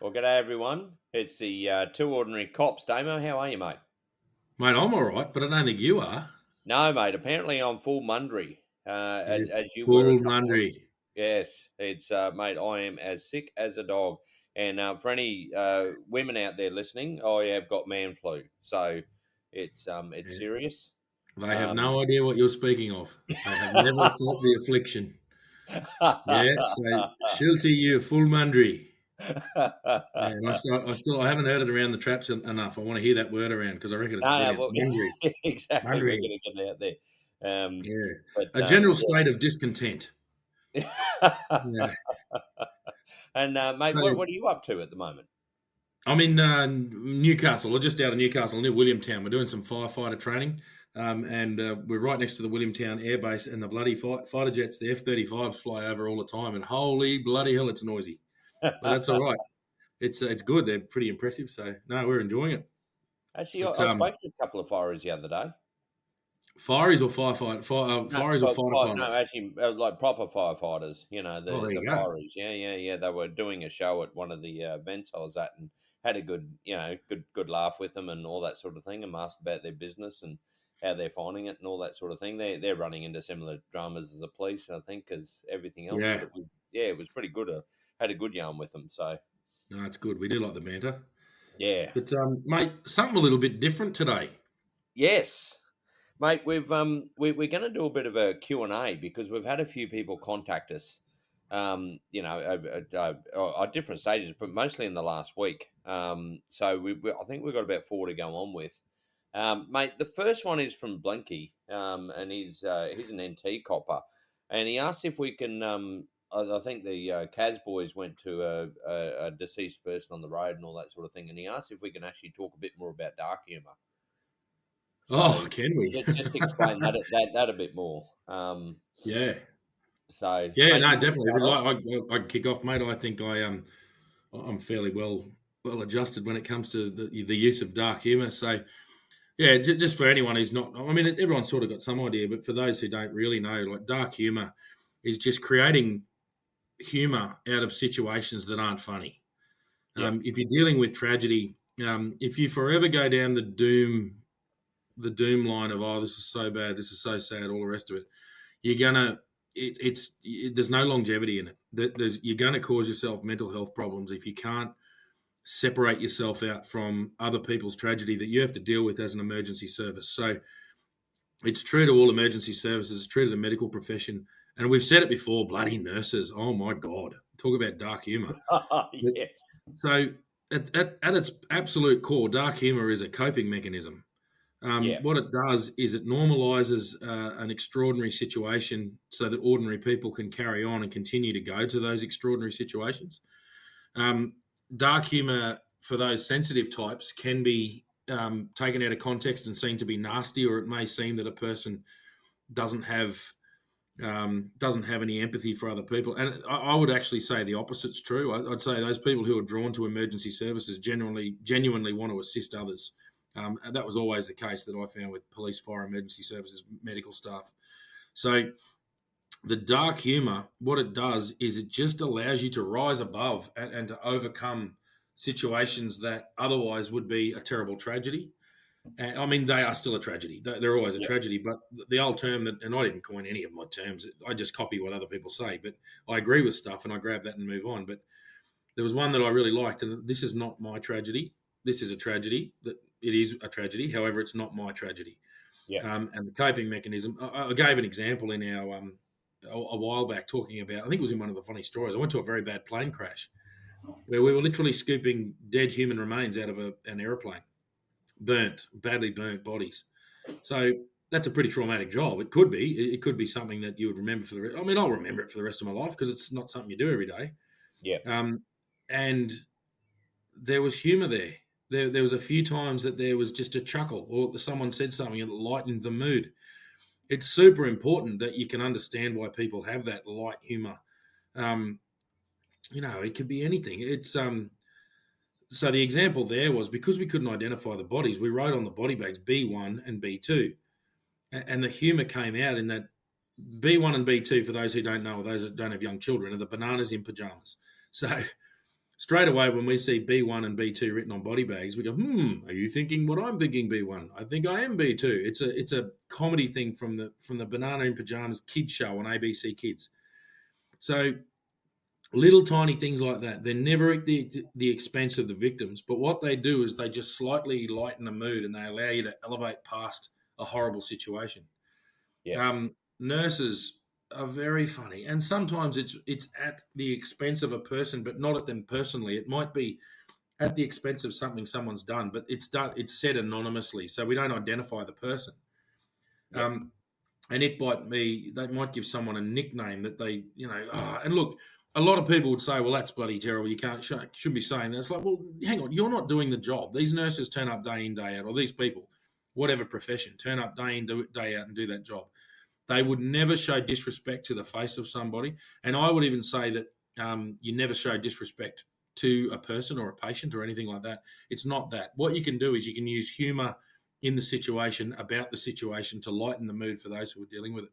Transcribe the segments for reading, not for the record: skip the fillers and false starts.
Well, g'day everyone. It's the Two Ordinary Cops. Damo, how are you, mate? Mate, I'm all right, but I don't think you are. No, mate. Apparently, I'm full Mundry, You're as you were a full couple of weeks. Mundry. Yes, it's mate. I am as sick as a dog. And for any women out there listening, I have got man flu, so it's Yeah. serious. They have Um, no idea what you're speaking of. They have never felt the affliction. Yeah, so Schultzy, you're full Mundry. Yeah, and I haven't heard it around the traps enough. I want to hear that word around because I reckon it's No, brilliant. well, Mundry, exactly. We're Mundry. going to get it out there. Yeah, But a general state of discontent. Yeah. And mate, So what are you up to at the moment? I'm in Newcastle, or just out of Newcastle, near Williamtown. We're doing some firefighter training, and we're right next to the Williamtown Air Base, and the bloody fighter jets, the F-35s, fly over all the time, and holy bloody hell, it's noisy. But that's all right. It's good. They're pretty impressive. So no, we're enjoying it. Actually, I, But I spoke to a couple of firers the other day. fireys or firefight, No, fireys or fighter no, pilots. actually, like proper firefighters. You know, Oh, there the you go. firers. Yeah, yeah, yeah. They were doing a show at one of the events I was at, and had a good, good laugh with them and all that sort of thing, and asked about their business and how they're finding it and all that sort of thing. They're running into similar dramas as the police, I think, as everything else. But Yeah, it was pretty good. Had a good yarn with them. So no, it's good. We do like the banter. yeah, But mate, something a little bit different today. yes. Mate, we're going to do a bit of a Q and A because we've had a few people contact us, at different stages, but mostly in the last week. So I think we've got about four to go on with. Mate, the first one is from Blinky, and he's an NT copper, and he asked if we can. I think the Cas boys went to a deceased person on the road and all that sort of thing, and he asked if we can actually talk a bit more about dark humour. Oh, So can we? just explain that a bit more. Yeah. So, Yeah, mate, no, you want to definitely. start off? I'd kick off, mate. I think I'm fairly well adjusted when it comes to the use of dark humour. So yeah, just for anyone who's not, I mean, everyone's sort of got some idea, but for those who don't really know, like dark humour is just creating humour out of situations that aren't funny. Yep. If you're dealing with tragedy, if you forever go down the doom line of this is so bad, this is so sad, all the rest of it, you're gonna there's no longevity in it. You're gonna cause yourself mental health problems if you can't separate yourself out from other people's tragedy that you have to deal with as an emergency service. So it's true to all emergency services, it's true to the medical profession. And we've said it before, bloody nurses. Oh my God. Talk about dark humor. Yes. So at its absolute core, dark humor is a coping mechanism. Yeah. What it does is it normalizes an extraordinary situation so that ordinary people can carry on and continue to go to those extraordinary situations. Um, Dark humor for those sensitive types can be taken out of context and seen to be nasty, or it may seem that a person doesn't have any empathy for other people. And I would actually say the opposite's true. I'd say those people who are drawn to emergency services genuinely want to assist others. And that was always the case that I found with police, fire, emergency services, medical staff. So the dark humor, what it does is it just allows you to rise above and to overcome situations that otherwise would be a terrible tragedy. I mean, they are still a tragedy. They're always a Yeah. tragedy. But the old term that, and I didn't coin any of my terms, I just copy what other people say. But I agree with stuff and I grab that and move on. But there was one that I really liked, and this is not my tragedy. This is a tragedy. That it is a tragedy. However, it's not my tragedy. Yeah. And the coping mechanism. I gave an example in our a while back talking about. I think it was in one of the funny stories. I went to a very bad plane crash where we were literally scooping dead human remains out of an aeroplane, badly burnt bodies. So that's a pretty traumatic job. It could be. It could be something that you would remember for the. I mean, I'll remember it for the rest of my life because it's not something you do every day. Yeah. And there was humour there. There was a few times that there was just a chuckle or someone said something that lightened the mood. It's super important that you can understand why people have that light humour. Um, it could be anything. It's So the example there was because we couldn't identify the bodies, we wrote on the body bags B1 and B2, and the humour came out in that B1 and B2. For those who don't know, or those that don't have young children, are the bananas in pajamas. So straight away when we see B1 and B2 written on body bags, we go, are you thinking what I'm thinking, B1? I think I am B2. It's a comedy thing from the Banana in Pajamas kids show on ABC Kids. So little tiny things like that. They're never at the expense of the victims, but what they do is they just slightly lighten the mood and they allow you to elevate past a horrible situation. Yeah. Nurses are very funny, and sometimes it's at the expense of a person, but not at them personally. It might be at the expense of something someone's done, but it's said anonymously, so we don't identify the person. Yeah. And it might be they might give someone a nickname that they, and look, a lot of people would say, well, that's bloody terrible. You should be saying that. It's like, well, hang on, you're not doing the job. These nurses turn up day in, day out, or these people, whatever profession, turn up day in, day out and do that job. They would never show disrespect to the face of somebody. And I would even say that you never show disrespect to a person or a patient or anything like that. It's not that. What you can do is you can use humor in the situation, about the situation, to lighten the mood for those who are dealing with it.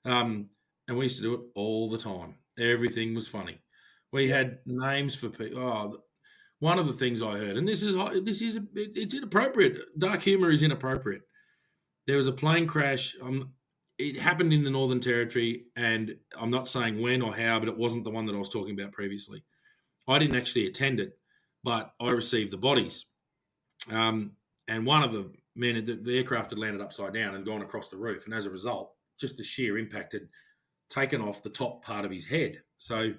And we used to do it all the time. Everything was funny. We had names for people. Oh, one of the things I heard, and it's inappropriate. Dark humor is inappropriate. There was a plane crash. It happened in the Northern Territory, and I'm not saying when or how, but it wasn't the one that I was talking about previously. I didn't actually attend it, but I received the bodies. And one of the men, the aircraft had landed upside down and gone across the roof. And as a result, just the sheer impact had taken off the top part of his head. So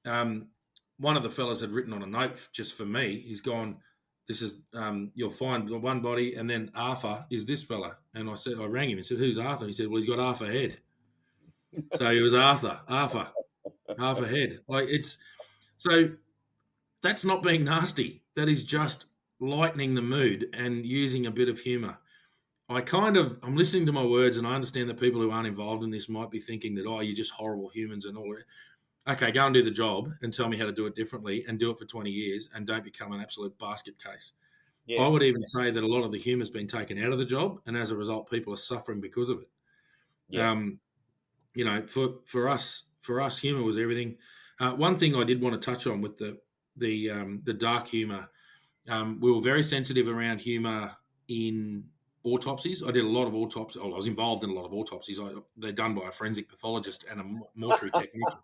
one of the fellas had written on a note just for me. He's gone, this is, you'll find one body, and then Arthur is this fella. And I rang him and said, who's Arthur? He said, well, he's got half a head. So it was Arthur, half a head. So that's not being nasty. That is just lightening the mood and using a bit of humor. I'm listening to my words, and I understand that people who aren't involved in this might be thinking that, oh, you're just horrible humans and all that. Okay, go and do the job and tell me how to do it differently and do it for 20 years and don't become an absolute basket case. Yeah. I would even say that a lot of the humor's been taken out of the job, and as a result, people are suffering because of it. Yeah. For us, humor was everything. One thing I did want to touch on with the dark humor, we were very sensitive around humor in autopsies. I did a lot of autopsies. I was involved in a lot of autopsies. They're done by a forensic pathologist and a mortuary technician,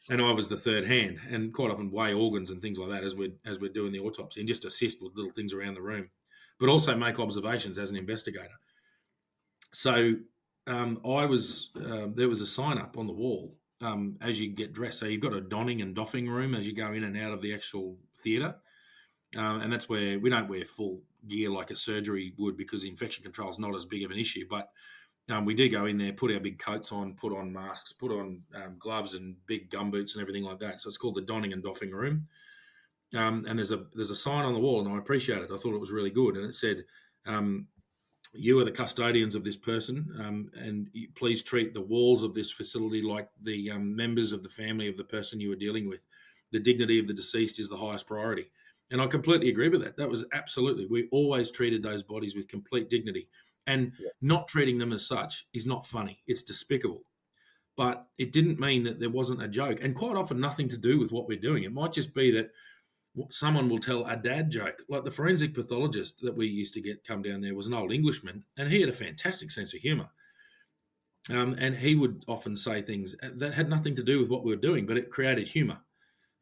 and I was the third hand, and quite often weigh organs and things like that as we're doing the autopsy, and just assist with little things around the room, but also make observations as an investigator. So there was a sign up on the wall as you get dressed. So you've got a donning and doffing room as you go in and out of the actual theatre. And that's where we don't wear full gear like a surgery would, because infection control is not as big of an issue. But we do go in there, put our big coats on, put on masks, put on gloves and big gumboots and everything like that. So it's called the donning and doffing room. And there's a sign on the wall, and I appreciate it. I thought it was really good. And it said, you are the custodians of this person, and please treat the walls of this facility like the members of the family of the person you are dealing with. The dignity of the deceased is the highest priority. And I completely agree with that. That was absolutely, we always treated those bodies with complete dignity. And not treating them as such is not funny. It's despicable. But it didn't mean that there wasn't a joke. And quite often nothing to do with what we're doing. It might just be that someone will tell a dad joke. Like the forensic pathologist that we used to get come down there was an old Englishman, and he had a fantastic sense of humour. And he would often say things that had nothing to do with what we were doing, but it created humour.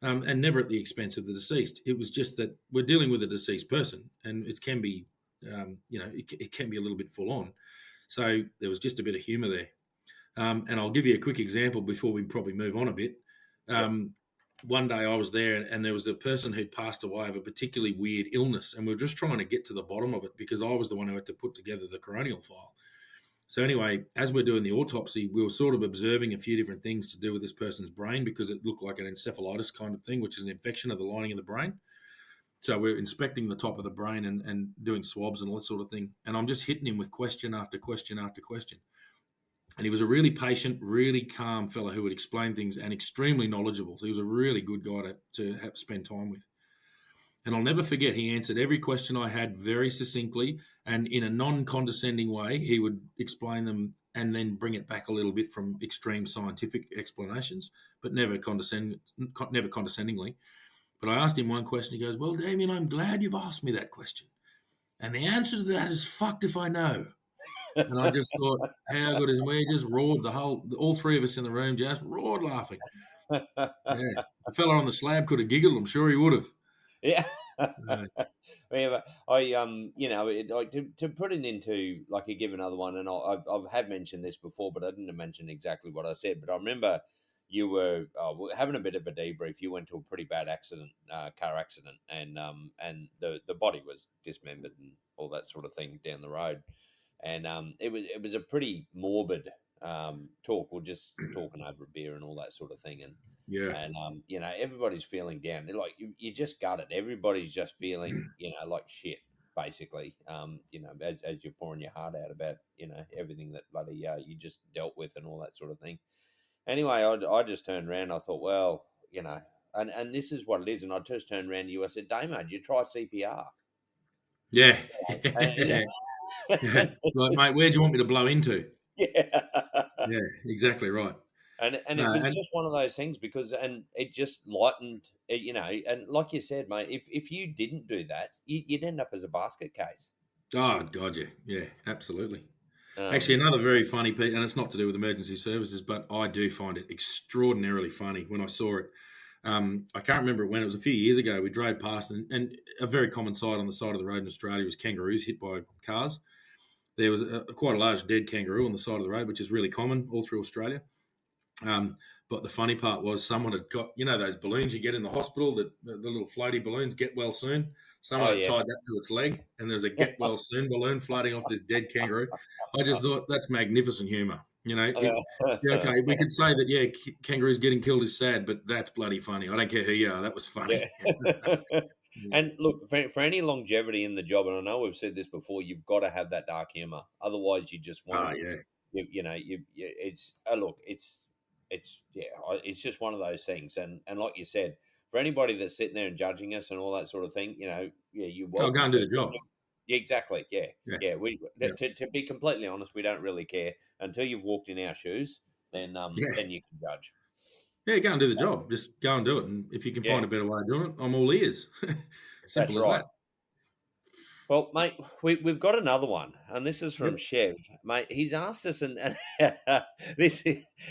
And never at the expense of the deceased. It was just that we're dealing with a deceased person, and it can be, it can be a little bit full on. So there was just a bit of humour there. And I'll give you a quick example before we probably move on a bit. One day I was there, and there was a person who'd passed away of a particularly weird illness, and we were just trying to get to the bottom of it because I was the one who had to put together the coronial file. So anyway, as we're doing the autopsy, we were sort of observing a few different things to do with this person's brain, because it looked like an encephalitis kind of thing, which is an infection of the lining of the brain. So we're inspecting the top of the brain and doing swabs and all that sort of thing. And I'm just hitting him with question after question after question. And he was a really patient, really calm fellow who would explain things, and extremely knowledgeable. So he was a really good guy to spend time with. And I'll never forget, he answered every question I had very succinctly, and in a non-condescending way. He would explain them and then bring it back a little bit from extreme scientific explanations, but never condescendingly. But I asked him one question. He goes, "Well, Damien, I'm glad you've asked me that question. And the answer to that is fucked if I know." And I just thought, how good is it? We just roared all three of us in the room just roared laughing. Yeah. The fella on the slab could have giggled. I'm sure he would have. Yeah. Uh, Yeah, I like to put it into like give another one, and I've had mentioned this before, but I didn't mention exactly what I said. But I remember you were having a bit of a debrief. You went to a pretty bad accident, car accident, and the body was dismembered and all that sort of thing down the road, and it was a pretty morbid talk. We're just talking over a beer and all that sort of thing, yeah. and everybody's feeling down. They're like you just got it. Everybody's just feeling like shit, basically. As you're pouring your heart out about everything that bloody you just dealt with and all that sort of thing. Anyway, I just turned around. I thought, well, and this is what it is. And I just turned around to you. I said, Damo, did you try CPR? Yeah. And, Yeah. Like, mate, where do you want me to blow into? yeah. Yeah, exactly right. And No, it was and just one of those things because it just lightened, and like you said, mate, if you didn't do that, you'd end up as a basket case. oh god, yeah, yeah, absolutely. Actually, Um, another very funny piece, and it's not to do with emergency services, but I do find it extraordinarily funny when I saw it. I can't remember when, it was a few years ago. We drove past, and a very common sight on the side of the road in Australia was kangaroos hit by cars. There was quite a large dead kangaroo on the side of the road, which is really common all through Australia. But the funny part was someone had got, those balloons you get in the hospital, the little floaty balloons, get well soon. Someone oh had yeah. tied that to its leg, and there's a get well soon balloon floating off this dead kangaroo. I just thought that's magnificent humour. Okay, we could say that, yeah, kangaroos getting killed is sad, but that's bloody funny. I don't care who you are. That was funny. Yeah. And look, for any longevity in the job, and I know we've said this before, you've got to have that dark humor. Otherwise, you just Oh, won't. yeah. It's look, it's just one of those things. And like you said, for anybody that's sitting there and judging us and all that sort of thing, yeah, you're I'll go welcome and do to. the job. Yeah, exactly. Yeah, Yeah. yeah. We Yeah. to be completely honest, we don't really care until you've walked in our shoes. Yeah. Then you can judge. Yeah, go and do the So, job. Just go and do it. And if you can yeah, find a better way of doing it, I'm all ears. that's Simple as right. that. Well, mate, we've got another one, and this is from Yep. Chev. Mate, he's asked us, and this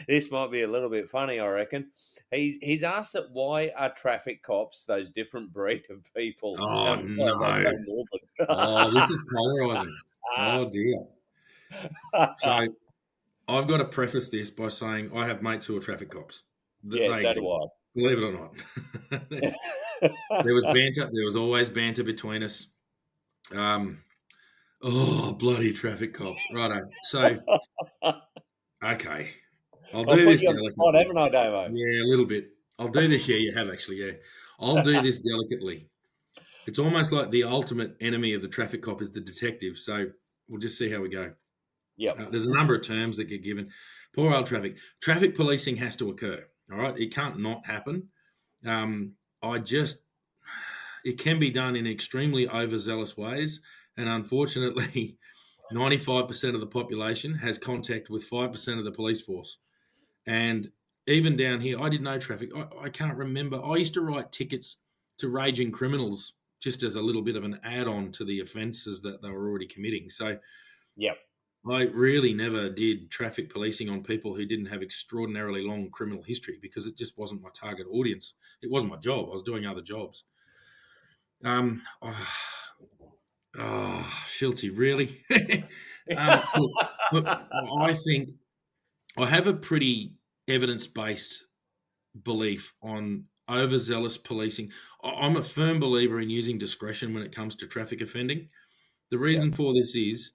this might be a little bit funny, I reckon. He's asked that why are traffic cops those different breed of people, Oh, and why are they no. so Oh, morbid? this is polarizing. Oh, dear. So I've got to preface this by saying I have mates who are traffic cops. Yeah, They so do exist, believe it or not. There was I. banter. There was always banter between us. Um, oh, bloody traffic cops. Righto. So, okay. I'll I've do put this you on the spot, delicately. haven't I, Damo? Yeah, a little bit. I'll do this. Yeah, you have actually. Yeah. I'll do this delicately. It's almost like the ultimate enemy of the traffic cop is the detective. So we'll just see how we go. Yep. There's a number of terms that get given. Poor old traffic. Traffic policing has to occur. All right. It can't not happen. Um, I just, it can be done in extremely overzealous ways. And unfortunately, 95% of the population has contact with 5% of the police force. And even down here, I did no traffic. I can't remember. I used to write tickets to raging criminals just as a little bit of an add on to the offences that they were already committing. So Yep. I really never did traffic policing on people who didn't have extraordinarily long criminal history because it just wasn't my target audience. It wasn't my job. I was doing other jobs. Um, oh, Schultzy, really? Look, I think I have a pretty evidence based belief on overzealous policing. I'm a firm believer in using discretion when it comes to traffic offending. The Yep. reason for this is,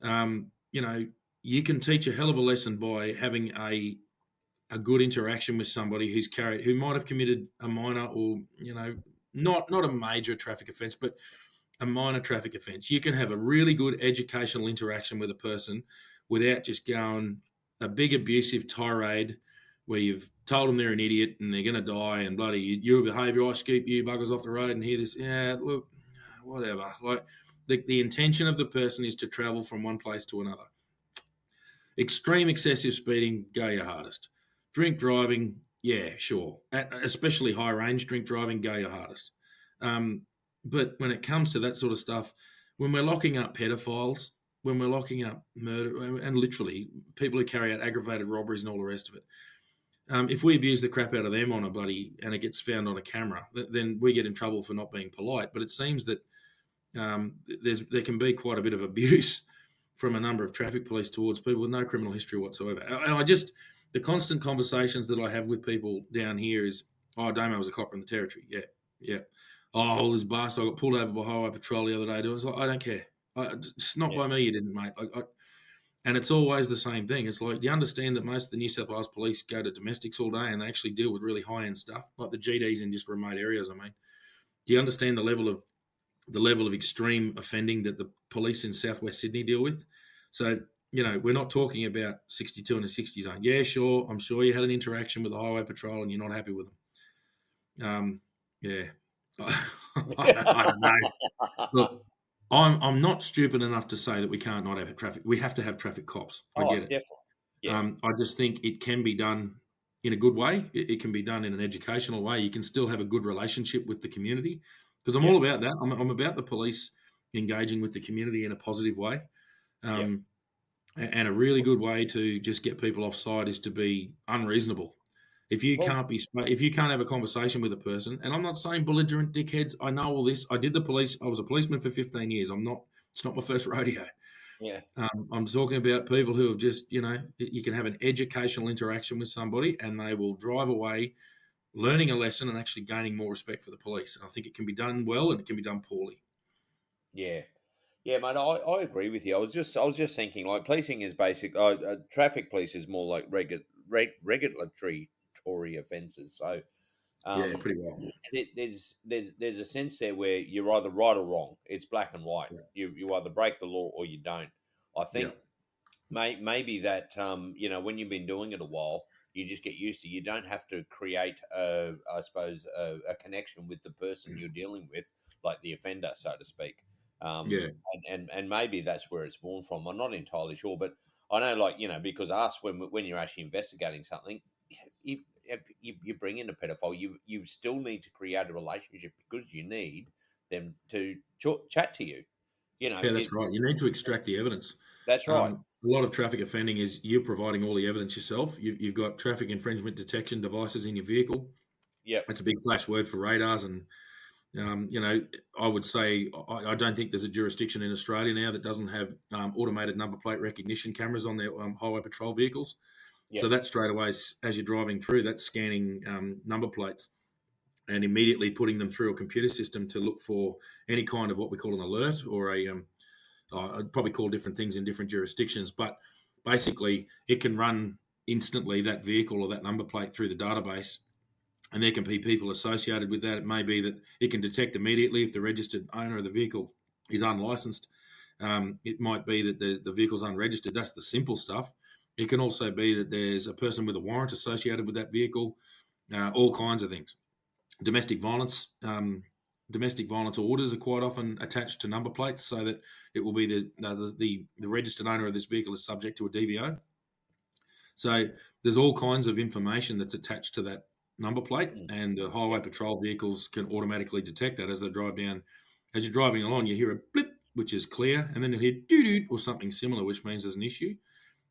um, you know, you can teach a hell of a lesson by having a good interaction with somebody who might have committed a minor or not a major traffic offence, but a minor traffic offence. You can have a really good educational interaction with a person without just going a big abusive tirade where you've told them they're an idiot and they're going to die and bloody your behaviour, I scoop you buggers off the road and hear this. Yeah, look, whatever. Like the intention of the person is to travel from one place to another. Extreme excessive speeding, go your hardest. Drink driving, yeah, sure. Especially high range drink driving, go your hardest. But when it comes to that sort of stuff, when we're locking up pedophiles, when we're locking up murder, and literally people who carry out aggravated robberies and all the rest of it, if we abuse the crap out of them on a bloody and it gets found on a camera, then we get in trouble for not being polite. But it seems that there can be quite a bit of abuse from a number of traffic police towards people with no criminal history whatsoever. And the constant conversations that I have with people down here is, oh, Damo was a copper in the territory. Yeah, yeah. Oh, well, this bastard, I got pulled over by highway patrol the other day. I was like, I don't care. It's not Yeah. by me you didn't, mate. And it's always the same thing. It's like, you understand that most of the New South Wales police go to domestics all day and they actually deal with really high-end stuff, like the GDs in just remote areas, I mean. Do you understand the level of extreme offending that the police in southwest Sydney deal with? So, we're not talking about 62 in a 60 zone. Yeah, sure. I'm sure you had an interaction with the highway patrol and you're not happy with them. Yeah. I don't know. Look, I'm not stupid enough to say that we can't not have traffic. We have to have traffic cops. I Oh, get it. definitely. Yeah. I just think it can be done in a good way. It can be done in an educational way. You can still have a good relationship with the community, because I'm Yeah. all about that. I'm about the police engaging with the community in a positive way. Yeah. And a really good way to just get people offside is to be unreasonable. If you Well, can't have a conversation with a person, and I'm not saying belligerent dickheads. I know all this. I was a policeman for 15 years. It's not my first rodeo. yeah. I'm talking about people who have just, you can have an educational interaction with somebody and they will drive away learning a lesson and actually gaining more respect for the police. And I think it can be done well and it can be done poorly. Yeah. Yeah, mate, I agree with you. I was just thinking, like, policing is basic. Traffic police is more like regulatory offences. So, Yeah, um, pretty well. there's a sense there where you're either right or wrong. It's black and white. Yeah. You either break the law or you don't. I Yeah. think maybe that when you've been doing it a while, you just get used to. You don't have to create I suppose a connection with the person you're dealing with, like the offender, so to speak. Yeah. And maybe that's where it's born from. I'm not entirely sure, but I know, like, because us, when you're actually investigating something, you, you bring in a pedophile, you still need to create a relationship because you need them to chat to you. Yeah, that's right. You need to extract It's the evidence. that's right. A lot of traffic offending is you providing all the evidence yourself. You've got traffic infringement detection devices in your vehicle. Yep. It's a big flash word for radars. And, I would say I don't think there's a jurisdiction in Australia now that doesn't have automated number plate recognition cameras on their highway patrol vehicles. So Yep. that straight away, as you're driving through, that's scanning number plates and immediately putting them through a computer system to look for any kind of what we call an alert or I'd probably call different things in different jurisdictions, but basically it can run instantly that vehicle or that number plate through the database, and there can be people associated with that. It may be that it can detect immediately if the registered owner of the vehicle is unlicensed. It might be that the vehicle's unregistered. That's the simple stuff. It can also be that there's a person with a warrant associated with that vehicle, all kinds of things. Domestic violence. Domestic violence orders are quite often attached to number plates, so that it will be the registered owner of this vehicle is subject to a DVO. So there's all kinds of information that's attached to that number plate, Mm. and the highway Yep. patrol vehicles can automatically detect that as they drive down. As you're driving along, you hear a blip, which is clear, and then you hear doo-doo or something similar, which means there's an issue.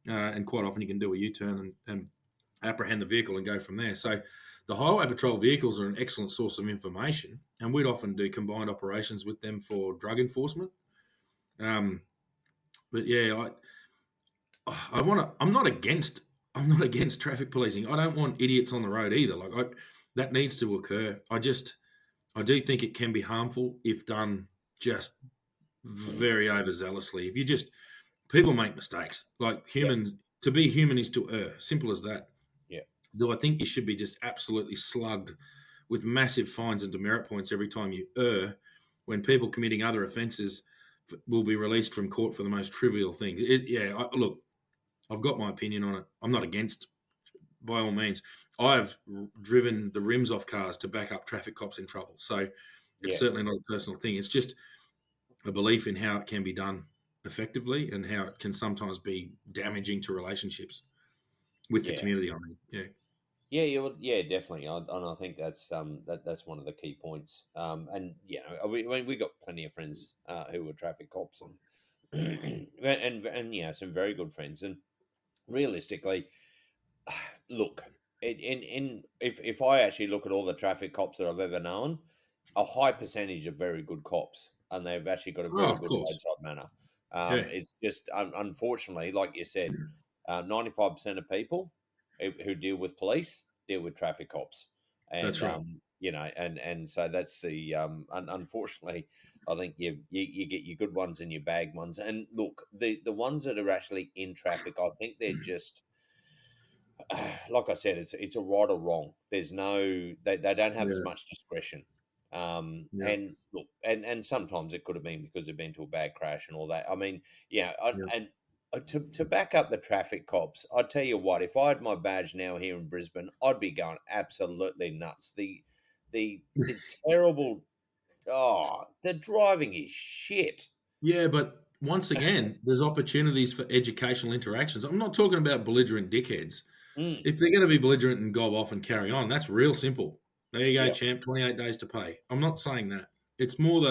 And quite often you can do a U-turn and apprehend the vehicle and go from there. So the highway patrol vehicles are an excellent source of information, and we'd often do combined operations with them for drug enforcement. But yeah, I'm not against traffic policing. I don't want idiots on the road either. That needs to occur. I do think it can be harmful if done just very overzealously. If you just people make mistakes. Like Yep. to be human is to err. Simple as that. Yep. Do I think you should be just absolutely slugged with massive fines and demerit points every time you err, when people committing other offences will be released from court for the most trivial things? Look, I've got my opinion on it. I'm not against, by all means. I've driven the rims off cars to back up traffic cops in trouble. So it's Yeah. certainly not a personal thing. It's just a belief in how it can be done. effectively, and how it can sometimes be damaging to relationships with the Yeah. community. I mean, yeah, Yeah, yeah, well, yeah, definitely, and I think that's one of the key points. And I mean, we got plenty of friends who were traffic cops, and and some very good friends. And realistically, look, in if I actually look at all the traffic cops that I've ever known, a high percentage of very good cops, and they've actually got a oh, very of good course, roadside manner. yeah, It's just unfortunately, like you said, 95% of people who deal with police deal with traffic cops, and that's right. and so that's the unfortunately, I think you get your good ones and your bad ones. And look, the ones that are actually in traffic, I think they're just like I said, it's a right or wrong. There's no they don't have as Yeah, much discretion. yeah, And look, and sometimes it could have been because they've been to a bad crash and all that. I mean, yeah. and to back up the traffic cops, I tell you what, if I had my badge now here in Brisbane, I'd be going absolutely nuts. The terrible the driving is shit. Yeah, but once again, there's opportunities for educational interactions. I'm not talking about belligerent dickheads. Mm, If they're going to be belligerent and gob off and carry on, that's real simple. There you go, yeah, champ. 28 days to pay. I'm not saying that. It's more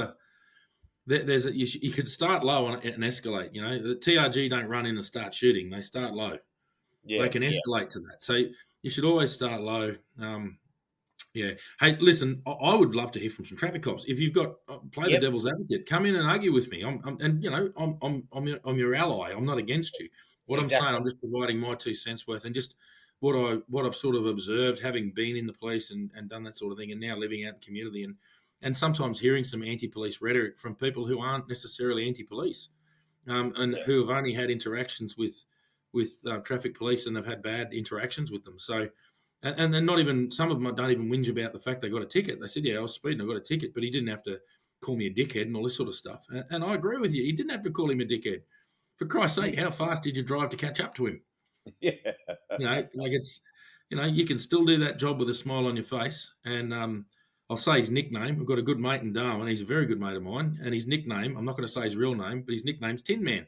there's you could start low and escalate. You know, the TRG don't run in and start shooting. They start low. They yeah, can yeah, escalate to that. So you should always start low. Yeah. Hey, listen, I would love to hear from some traffic cops. If you've got play the yep, devil's advocate, come in and argue with me. And I'm your ally. I'm not against you. What I'm saying, exactly. I'm just providing my 2 cents worth and just what I've sort of observed, having been in the police and done that sort of thing, and now living out in community and sometimes hearing some anti-police rhetoric from people who aren't necessarily anti-police, and Yeah, who have only had interactions with traffic police and they've had bad interactions with them. So, and then not even some of them don't even whinge about the fact they got a ticket. They said, "Yeah, I was speeding, I got a ticket," but he didn't have to call me a dickhead and all this sort of stuff. And I agree with you. He didn't have to call him a dickhead. For Christ's sake, mm, how fast did you drive to catch up to him? yeah, You know, like you can still do that job with a smile on your face. And I'll say his nickname. I've got a good mate in Damo, and he's a very good mate of mine. And his nickname, I'm not going to say his real name, but his nickname's Tin Man.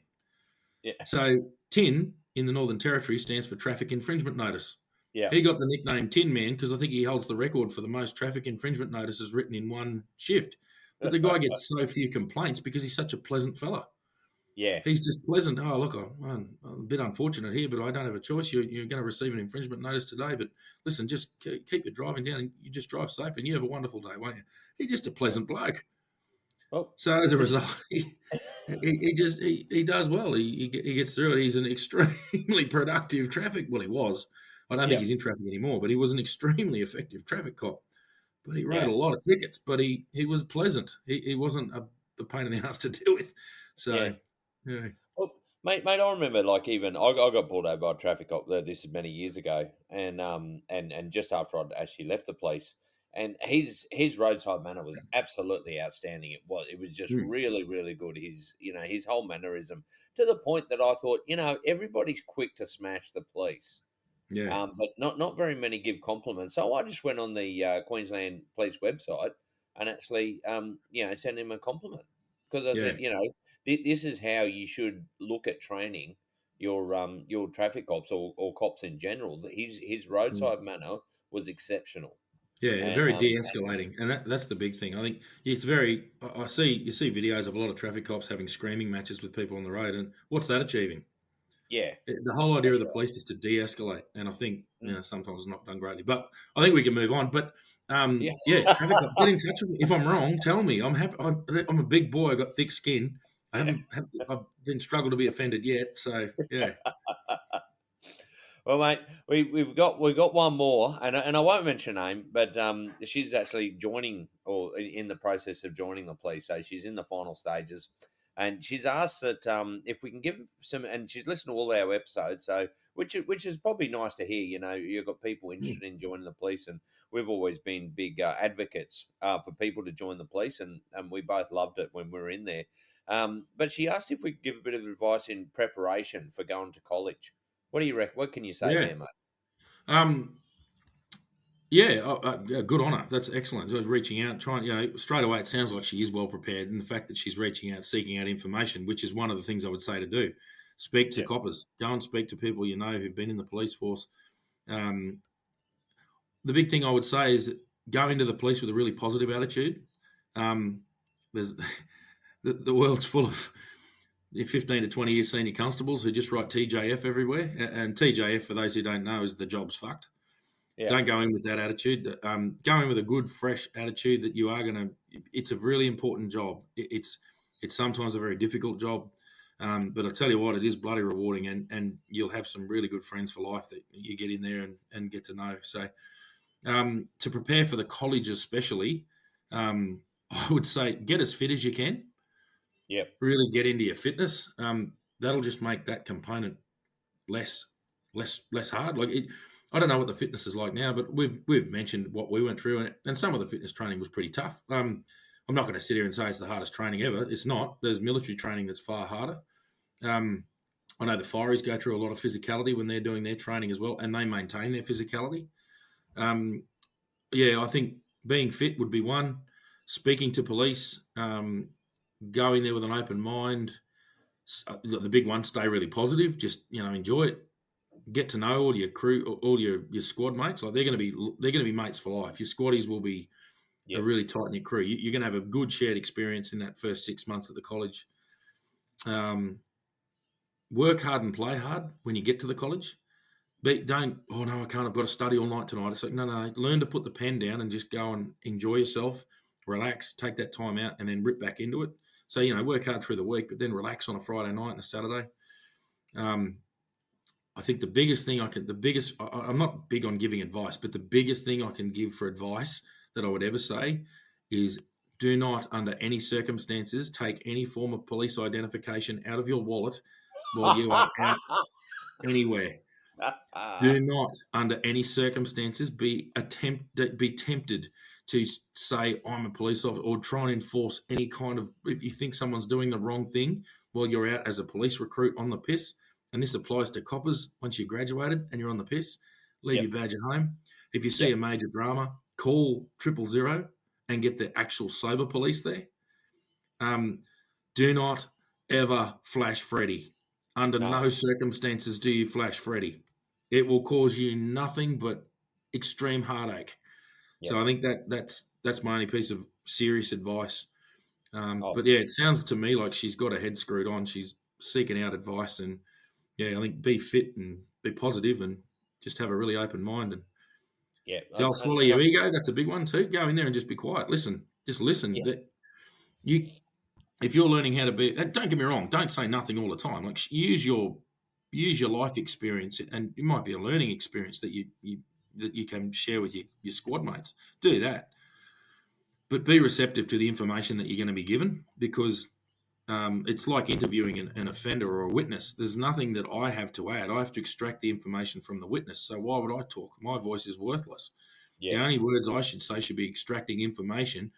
yeah, So Tin in the Northern Territory stands for traffic infringement notice. yeah. He got the nickname Tin Man because I think he holds the record for the most traffic infringement notices written in one shift. But the guy gets so few complaints because he's such a pleasant fella. Yeah. He's just pleasant. Oh, look, I'm a bit unfortunate here, but I don't have a choice. You're going to receive an infringement notice today. But listen, just keep your driving down and you just drive safe and you have a wonderful day, won't you? He's just a Yeah. pleasant bloke. Well, So as a this result, he does well. He gets through it. He's an extremely productive traffic. Well, he was. I don't think yeah, he's in traffic anymore, but he was an extremely effective traffic cop. But he wrote yeah, a lot of tickets. But he was pleasant. He wasn't a pain in the ass to deal with. yeah. So yeah, Well, mate, I remember like even I got pulled over by a traffic cop there. This is many years ago, and just after I'd actually left the place, and his roadside manner was absolutely outstanding. It was just mm, really really good. His whole mannerism to the point that I thought everybody's quick to smash the police. yeah, But not very many give compliments. So I just went on the Queensland Police website and actually, sent him a compliment because I yeah. said, this is how you should look at training your traffic cops or cops in general. That his Mm. roadside manner was exceptional, Yeah, and very de-escalating, and that's the big thing. I think it's very. I see you see videos of a lot of traffic cops having screaming matches with people on the road, and what's that achieving? yeah, The whole idea of that's the right. police is to de-escalate, and I think Mm. sometimes it's not done greatly. But I think we can move on. But Yeah. yeah, traffic cop, get in touch with me if I'm wrong. Tell me. I'm happy. I'm a big boy. I got thick skin. I've been struggled to be offended yet. So yeah, Well, mate, we've got one more, and I won't mention her name, but she's actually joining or in the process of joining the police, so she's in the final stages, and she's asked that if we can give some, and she's listened to all our episodes, so which is probably nice to hear. You've got people Hmm. interested in joining the police, and we've always been big advocates for people to join the police, and we both loved it when we were in there. But she asked if we could give a bit of advice in preparation for going to college. What do you reckon? What can you say Yeah. there, mate? Um, Yeah, yeah, good on her. That's excellent. So reaching out, trying, straight away, it sounds like she is well prepared. And the fact that she's reaching out, seeking out information, which is one of the things I would say to do. Speak to Yeah, coppers. Go and speak to people you know who've been in the police force. Um, the big thing I would say is that go into the police with a really positive attitude. Um, there's the world's full of 15 to 20 year senior constables who just write TJF everywhere. And TJF, for those who don't know, is the job's fucked. yeah, Don't go in with that attitude. Go in with a good, fresh attitude that you are going to. It's a really important job. It's sometimes a very difficult job, but I tell you what, it is bloody rewarding, and you'll have some really good friends for life that you get in there and get to know. So to prepare for the college, especially, I would say get as fit as you can. yep, Really get into your fitness. That'll just make that component less less hard. I don't know what the fitness is like now, but we've mentioned what we went through, and some of the fitness training was pretty tough. I'm not going to sit here and say it's the hardest training ever. It's not. There's military training that's far harder. Um, I know the fireys go through a lot of physicality when they're doing their training as well, and they maintain their physicality. Um, yeah, I think being fit would be one. Speaking to police, going there with an open mind. The big one, stay really positive. Just enjoy it. Get to know all your crew, all your squad mates. Like they're going to be mates for life. Your squaddies will be a yep, really tight knit crew. You're going to have a good shared experience in that first 6 months at the college. Um, Work hard and play hard when you get to the college. But don't, oh no, I can't. I've got to study all night tonight. It's like, no. Learn to put the pen down and just go and enjoy yourself, relax, take that time out, and then rip back into it. So work hard through the week, but then relax on a Friday night and a Saturday. Um, I think I'm not big on giving advice, but the biggest thing I can give for advice that I would ever say is do not, under any circumstances, take any form of police identification out of your wallet while you are out anywhere. Do not, under any circumstances, be tempted to say I'm a police officer or try and enforce any kind of. If you think someone's doing the wrong thing while you're out as a police recruit on the piss, and this applies to coppers once you've graduated and you're on the piss, leave yep, your badge at home. If you see yep. a major drama, call 000 and get the actual sober police there. Um, do not ever flash Freddy. Under No, no circumstances do you flash Freddy. It will cause you nothing but extreme heartache. yep. So I think that's my only piece of serious advice. Oh, But yeah, it sounds to me like she's got her head screwed on. She's seeking out advice, and yeah, I think be fit and be positive, and just have a really open mind. And yeah, they'll swallow your ego. That's a big one too. Go in there and just be quiet. Listen, just listen. yeah, That you if you're learning how to be, don't get me wrong, don't say nothing all the time. Like use your life experience, and it might be a learning experience that you can share with your squad mates. Do that, but be receptive to the information that you're going to be given, because it's like interviewing an offender or a witness. There's nothing that I have to add. I have to extract the information from the witness. So why would I talk? My voice is worthless. The yeah, only words I should say should be extracting information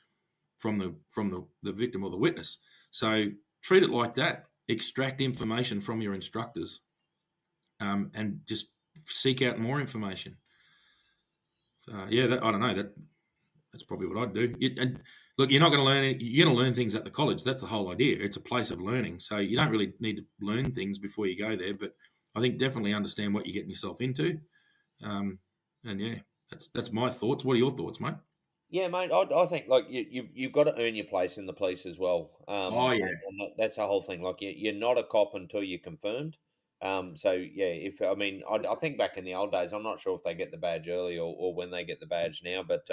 from the victim or the witness. So treat it like that. Extract information from your instructors, and just seek out more information. So yeah, I don't know. That's probably what I'd do. And look, you're not going to learn it. You're going to learn things at the college. That's the whole idea. It's a place of learning. So you don't really need to learn things before you go there. But I think definitely understand what you're getting yourself into. Um, and yeah, that's my thoughts. What are your thoughts, mate? yeah, mate. I think like you've got to earn your place in the police as well. Oh yeah, And that's the whole thing. Like you're not a cop until you're confirmed. So yeah, if I mean, I think back in the old days, I'm not sure if they get the badge early or when they get the badge now, but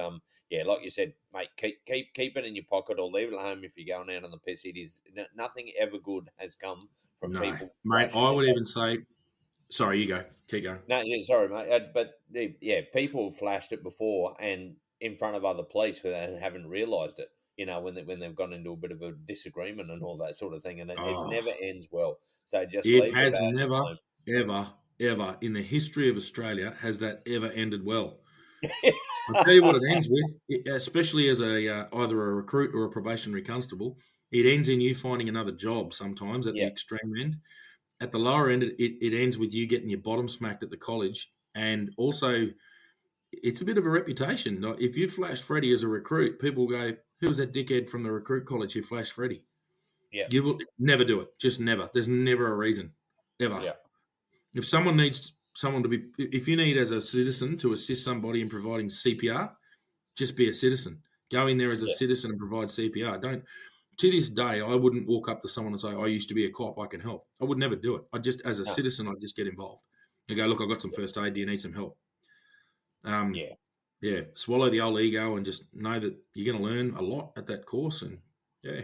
yeah, like you said, mate, keep it in your pocket or leave it at home if you're going out on the piss. It is nothing ever good has come from no, people mate. flashing I their would badge. even say, sorry, you go. Keep going. No, yeah, sorry, mate. But yeah, people have flashed it before and in front of other police and haven't realised it. You know, when they've gone into a bit of a disagreement and all that sort of thing, and it's Oh, never ends well. So just it leave the has badge never, at ever, ever in the history of Australia has that ever ended well. home. I'll tell you what it ends with, especially as either a recruit or a probationary constable. It ends in you finding another job sometimes at the Yeah, extreme end. At the lower end, it ends with you getting your bottom smacked at the college. And also, it's a bit of a reputation. Like, if you flashed Freddie as a recruit, people go, "Who was that dickhead from the recruit college who flashed Freddie?" Yeah, You will never do it. Just never. There's never a reason, ever. yeah, If someone needs someone to be, if you need as a citizen to assist somebody in providing CPR, just be a citizen. Go in there as a yeah, citizen and provide CPR. Don't. To this day, I wouldn't walk up to someone and say, "I used to be a cop. I can help." I would never do it. I just, as a no, citizen, I'd just get involved. I go, "Look, I've got some yeah, first aid. Do you need some help?" Um, yeah. yeah, swallow the old ego and just know that you're going to learn a lot at that course. And yeah,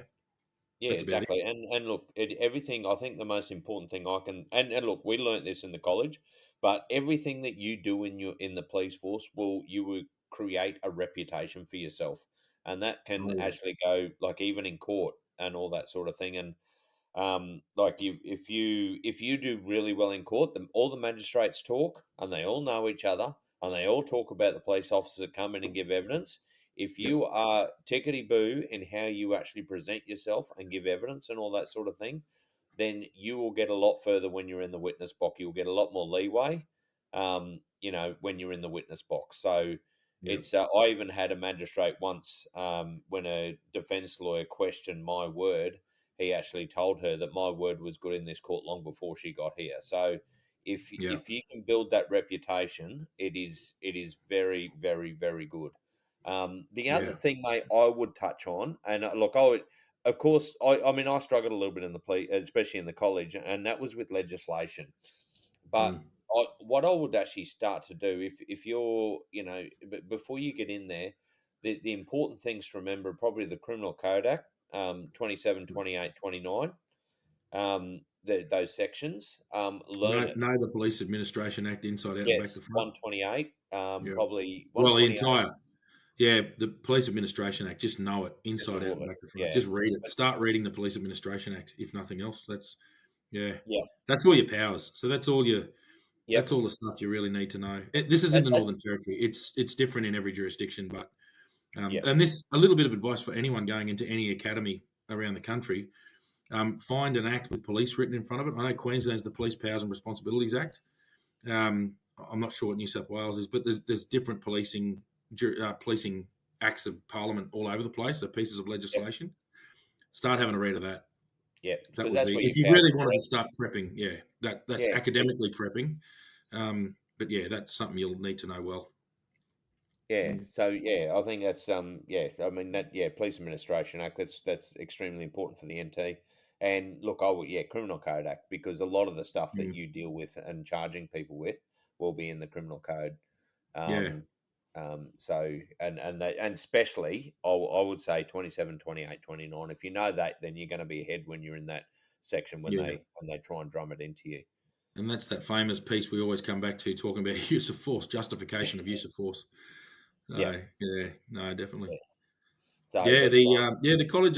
Yeah, that's about it. exactly. And look, everything. I think the most important thing I can and look, we learnt this in the college, but everything that you do in the police force will create a reputation for yourself, and that can Oh yeah, actually go like even in court and all that sort of thing. And like if you do really well in court, all the magistrates talk, and they all know each other, and they all talk about the police officers that come in and give evidence. If yep, you are tickety boo in how you actually present yourself and give evidence and all that sort of thing, then you will get a lot further when you're in the witness box. You'll get a lot more leeway, when you're in the witness box. So yep, I even had a magistrate once when a defense lawyer questioned my word. He actually told her that my word was good in this court long before she got here. So yeah, if you can build that reputation, it is very very very good. The other yeah. thing, mate, I would touch on, and look, I would, of course, I mean, I struggled a little bit in the plea, especially in the college, and that was with legislation. But Mm. what I would actually start to do, if you're, before you get in there, the important things to remember are probably the Criminal Code Act, 27, 28, 29, those sections. Learn it. Know the Police Administration Act inside out and back Yes, to front. 128, Yeah. probably Well, the 128 entire, yeah, the Police Administration Act, just know it is inside out all of and it. back to front. Yeah. Just read it. But Start reading the Police Administration Act, if nothing else. Yeah, yeah. that's all your powers. So that's Yep. all the stuff you really need to know. This is in the That's Northern Territory. It's different in every jurisdiction, but yeah. and this a little bit of advice for anyone going into any academy around the country. Find an act with police written in front of it. I know Queensland's the Police Powers and Responsibilities Act. I'm not sure what New South Wales is, but there's different policing acts of Parliament all over the place. So pieces of Yep. legislation. Start having a read of that. Yep. That Because would that's be where if your you powers really and wanted to arrests. start prepping. Yeah, that's Yeah. academically prepping. But yeah, that's something you'll need to know well. Yeah. Mm. So yeah, I think that's yeah. I mean that yeah, Police Administration Act. That's extremely important for the NT. And look, I would yeah, Criminal Code Act because a lot of the stuff that Mm. you deal with and charging people with will be in the criminal code. Yeah, Um, so and especially I would say 27, 28, 29. If you know that, then you're going to be ahead when you're in that section yeah. when they try and drum it into you. And that's that famous piece we always come back to talking about use of force, justification of use of force. Yeah. So yeah, no, definitely. Yeah. So, Yeah, but the college.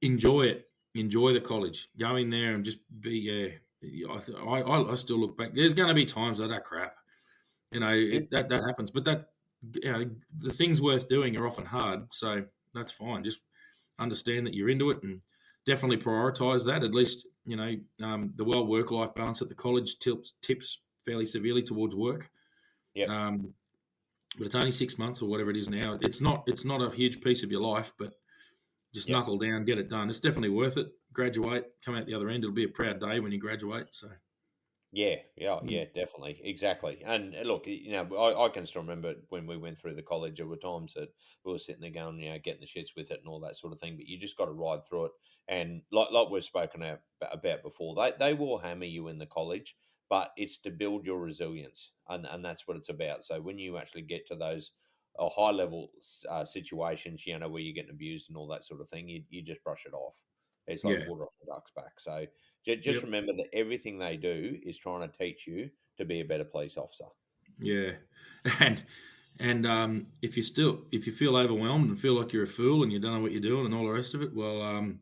Enjoy it. Enjoy the college. Go in there and just be. Yeah, I still look back. There's going to be times that are crap. yeah, That happens. But the things worth doing are often hard. So that's fine. Just understand that you're into it and definitely prioritize that. At least the well work life balance at the college tips fairly severely towards work. yep, Um, but it's only 6 months or whatever it is now. It's not a huge piece of your life, but just yep. knuckle down, get it done. It's definitely worth it. Graduate, come out the other end. It'll be a proud day when you graduate. So, Yeah, yeah, mm, yeah, definitely, exactly. And look, I can still remember when we went through the college. There were times that we were sitting there going, getting the shits with it and all that sort of thing. But you just got to ride through it. And like we've spoken about before, they will hammer you in the college, but it's to build your resilience, and that's what it's about. So when you actually get to those high level situations, where you're getting abused and all that sort of thing, you just brush it off. It's like yeah, water off the duck's back. So just yep, remember that everything they do is trying to teach you to be a better police officer. yeah. And if you feel overwhelmed and feel like you're a fool and you don't know what you're doing and all the rest of it, well, I'm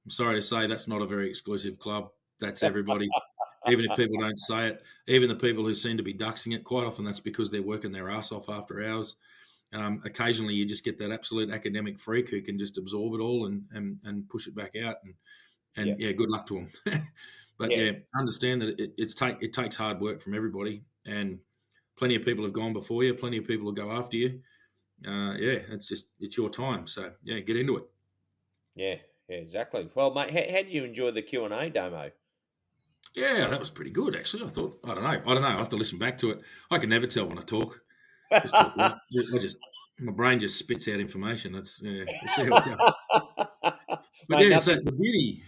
sorry to say that's not a very exclusive club. That's everybody. Even if people don't say it, even the people who seem to be duxing it, quite often that's because they're working their ass off after hours. Occasionally, you just get that absolute academic freak who can just absorb it all and push it back out. Yeah, And yeah, good luck to them. But yeah, yeah, understand that it takes hard work from everybody, and Plenty of people have gone before you. Plenty of people will go after you. Yeah, it's your time. So yeah, get into it. Yeah, yeah, exactly. Well, mate, how did you enjoy the Q&A, Damo? Yeah, that was pretty good actually. I thought I don't know. I have to listen back to it. I can never tell when I talk. Just talk. I just my brain just spits out information. That's yeah. We'll see how we go. But Mate, yeah, so the beauty.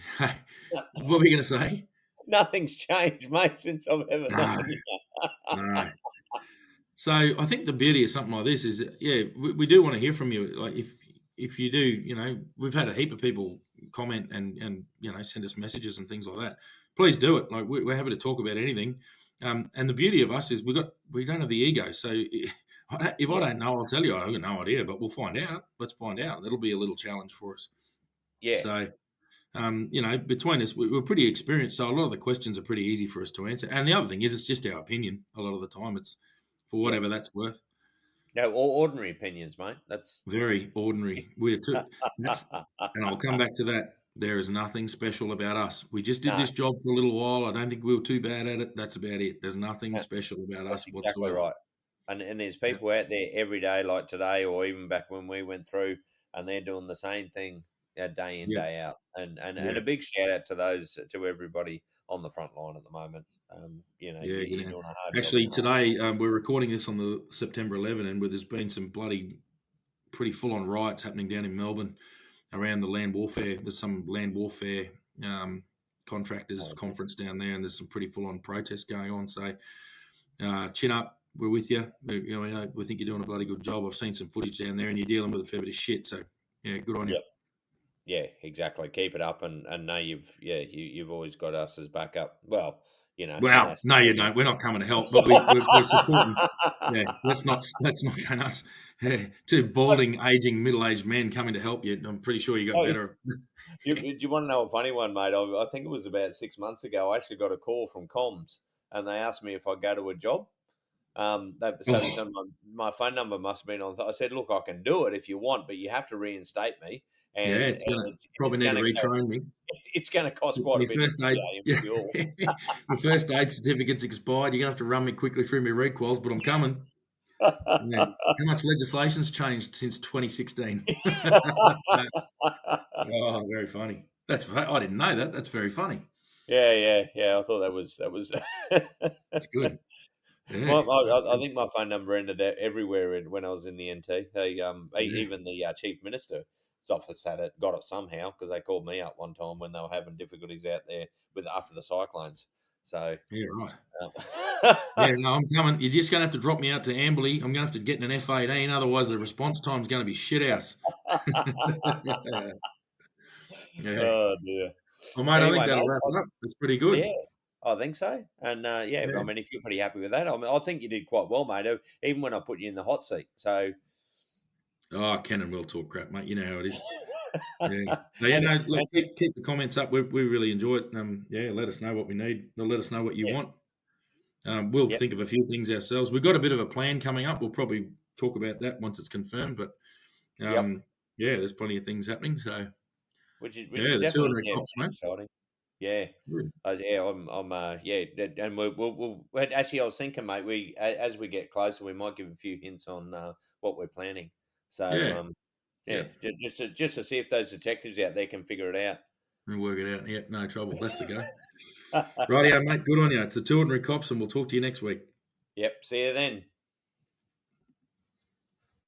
What were you going to say? nothing's changed, mate, since I've ever known No, you. no. So I think the beauty of something like this is, that, yeah, we do want to hear from you. Like if you do, we've had a heap of people comment and send us messages and things like that. Please do it. Like we're happy to talk about anything. And the beauty of us is we don't have the ego. So if I Yeah, don't know, I'll tell you I've got no idea. But we'll find out. Let's find out. It'll be a little challenge for us. yeah, So between us, we're pretty experienced, so a lot of the questions are pretty easy for us to answer. And the other thing is, it's just our opinion. A lot of the time, it's for yeah. whatever that's worth. No, all ordinary opinions, mate. That's Very ordinary. We're too. That's, and I'll come back to that. There is nothing special about us. We just did no, this job for a little while. I don't think we were too bad at it. That's about it. There's nothing no, special about that's us exactly whatsoever. right. And there's Yeah, people out there every day, like today, or even back when we went through, and they're doing the same thing, day in, yeah, day out. And yeah. a big shout out to those, to everybody on the front line at the moment. Yeah, good You're man. doing a hard job. Actually, today we're recording this on the September 11, and where there's been some bloody pretty full-on riots happening down in Melbourne around the land warfare. There's some land warfare contractors Oh, yeah. conference down there, and there's some pretty full-on protests going on. So, chin up, we're with you. We think you're doing a bloody good job. I've seen some footage down there, and you're dealing with a fair bit of shit. So, yeah, good on you. Yep. Yeah, exactly. Keep it up, and know you've always got us as backup. Well, in Well, that no, you don't. sense. We're not coming to help, but we're supporting. Yeah, let's not go nuts. Yeah, two balding, aging, middle-aged men coming to help you. I'm pretty sure you got Oh, better. do you want to know a funny one, mate? I think it was about 6 months ago. I actually got a call from Comms, and they asked me if I go to a job. Oh, So my phone number must have been on. I said, "Look, I can do it if you want, but you have to reinstate me, yeah, and it's gonna it's probably need going to to cost, retrain me. it's going to cost quite My a bit of first aid, PA and yeah, fuel." my first aid certificate's expired. You're gonna have to run me quickly through my requals, but I'm coming. Yeah. How much legislation's changed since 2016? Oh, very funny. I didn't know that. That's very funny. Yeah, yeah, yeah. I thought that was. That's good. Yeah, I think my phone number ended everywhere when I was in the NT. yeah, Even the chief minister's office had it, got it somehow because they called me up one time when they were having difficulties out there with after the cyclones. So, yeah, right. um, Yeah, no, I'm coming. You're just gonna have to drop me out to Amberley. I'm gonna have to get in an F18, otherwise the response time's gonna be shit house. Yeah. oh dear. Well, mate, I think Anyway, that'll mate, wrap it up. It's pretty yeah, good. I think so. And yeah, I Yeah. mean, if you're pretty happy with that, I mean, I think you did quite well, mate. Even when I put you in the hot seat. So. Oh, Ken and Will talk crap, mate. You know how it is. Yeah. No, yeah, and no, look, and keep the comments up. We really enjoy it. Yeah, let us know what we need. They'll let us know what you yeah, want. We'll yep, think of a few things ourselves. We've got a bit of a plan coming up. We'll probably talk about that once it's confirmed. But yep. yeah, there's plenty of things happening. So Which yeah, is the definitely, 200 yeah, cops, pretty mate. exciting. Yeah. Good. Yeah, yeah, and well, actually, I was thinking, mate, as we get closer, we might give a few hints on what we're planning. So, Yeah, yeah, yeah. just to see if those detectives out there can figure it We'll work it out. Yeah, no trouble. That's the go. out. Rightio, mate. Good on you. It's the 200 cops, and we'll talk to you next week. Yep. See you then.